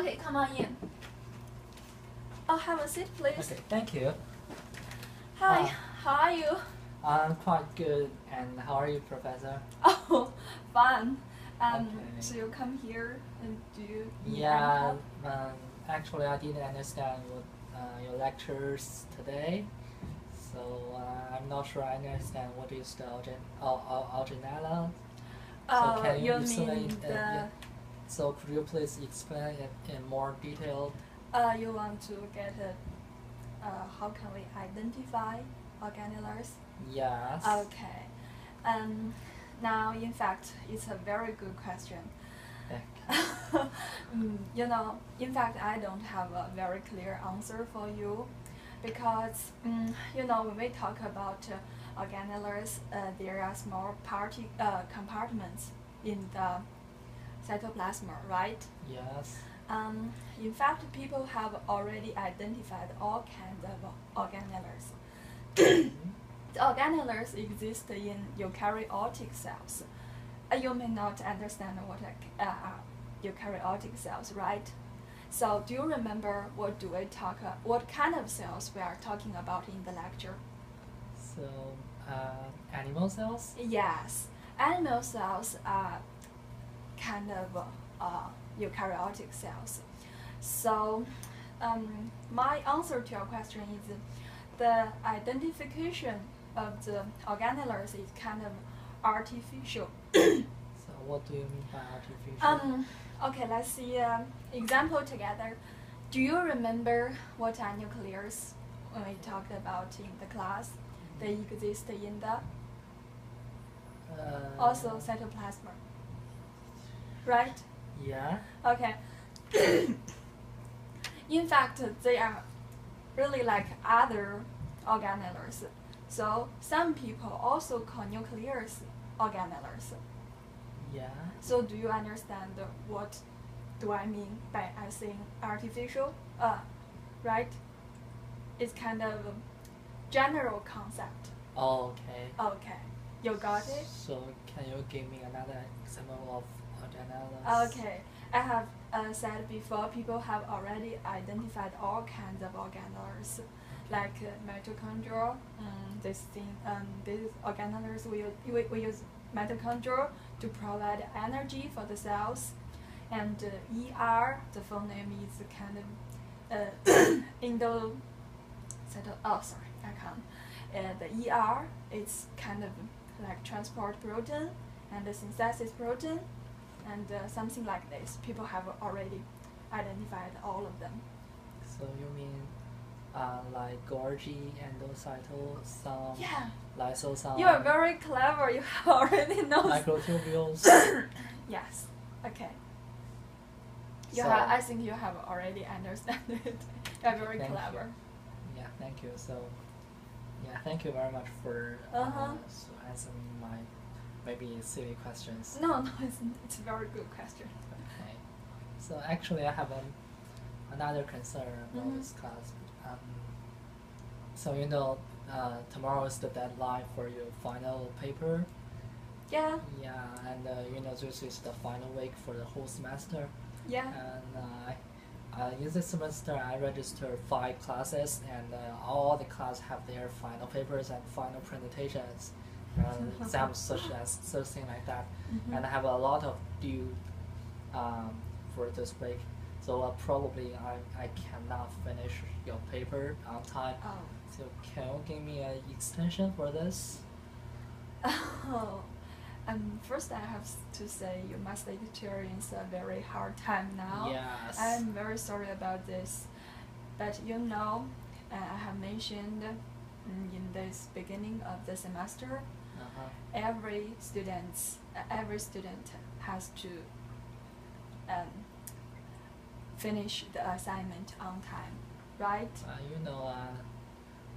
Okay, come on in. Oh, have a seat, please. Okay, thank you. Hi, how are you? I'm quite good, and how are you, Professor? Oh, fun. Okay. So you come here and do you need Yeah, any help? actually I didn't understand what, your lectures today, so I'm not sure I understand what is the alginella. So can you You explain mean it? the So could you please explain it in more detail? you want to get how can we identify organelles? Yes. Okay. Now, in fact, it's a very good question. Thank You know, in fact, I don't have a very clear answer for you because, you know, when we talk about organelles, there are small compartments in the cytoplasm, right? Yes. In fact, people have already identified all kinds of organelles. The organelles exist in eukaryotic cells. You may not understand what are eukaryotic cells, right? So, do you remember what kind of cells we are talking about in the lecture? So, animal cells? Yes, animal cells are kind of eukaryotic cells. So, my answer to your question is the identification of the organelles is kind of artificial. So what do you mean by artificial? Okay, let's see an example together. Do you remember what are nuclears when we talked about in the class? They exist in the also cytoplasm, right? Yeah. Okay. In fact, they are really like other organelles. So some people also call nuclears organelles. Yeah. So do you understand what do I mean by saying artificial? Right? It's kind of a general concept. Oh, okay. Okay. You got it? So can you give me another example of organelles? Okay. I have said before, people have already identified all kinds of organelles, like mitochondria. These organelles we use mitochondria to provide energy for the cells, and ER, the full name is kind of the ER, it's kind of like transport protein and the synthesis protein, and something like this. People have already identified all of them. So you mean like Golgi, endocytosome, Yeah. lysosome? You are very clever. You already know. Microtubules. Yes. Okay. I think you have already understand it. You are very clever. Yeah, thank you. So, yeah, thank you very much for answering my maybe silly questions. No, it's a very good question. Okay. So actually, I have another concern about this class. So you know, tomorrow is the deadline for your final paper. Yeah. Yeah, and you know this is the final week for the whole semester. Yeah. And in this semester, I registered 5 classes, and all the classes have their final papers and final presentations, exams such as something like that. And I have a lot of due for this week, so probably I cannot finish your paper on time. Oh. So can you give me an extension for this? Oh. First I have to say you must experience a very hard time now. Yes. I'm very sorry about this. But you know, I have mentioned in this beginning of the semester, every student has to finish the assignment on time, right? You know,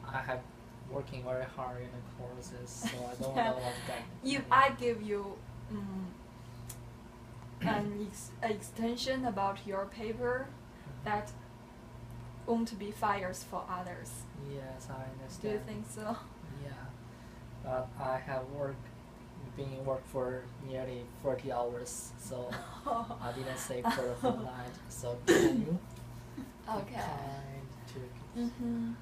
I have working very hard in the courses, so I don't know what that. I give you an extension about your paper that won't be fires for others. Yes, I understand. Do you think so? Yeah, but I have worked been in work for nearly 40 hours, so I didn't sleep for the whole night. So can you Okay. be kind to Mm-hmm.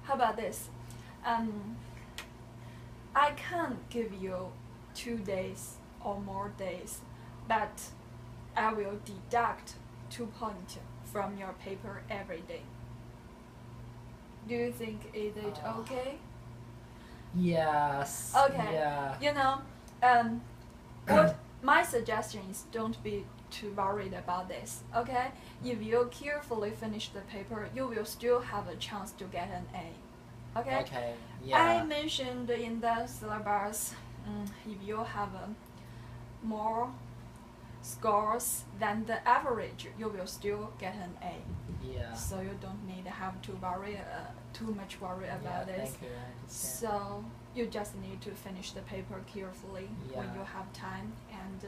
How about this? I can't give you 2 days or more days, but I will deduct 2 points from your paper every day. Do you think is it okay? Yes. Okay. Yeah. You know, what my suggestion is don't be too worried about this. Okay, if you carefully finish the paper, you will still have a chance to get an A. Okay. Okay. Yeah. I mentioned in the syllabus, if you have more scores than the average, you will still get an A. Yeah. So you don't need to have to worry too much worry about yeah, this. Thank you. I understand. So you just need to finish the paper carefully when Yeah. you have time and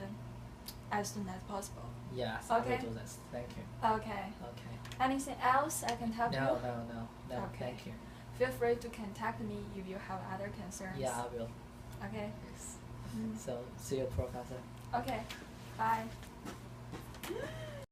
as soon as possible. Yes. Okay. I will do this. Thank you. Okay. Okay. Anything else I can help you? No. Okay. Thank you. Feel free to contact me if you have other concerns. Yeah, I will. Okay. Yes. Mm. So see you, Professor. Okay. Bye.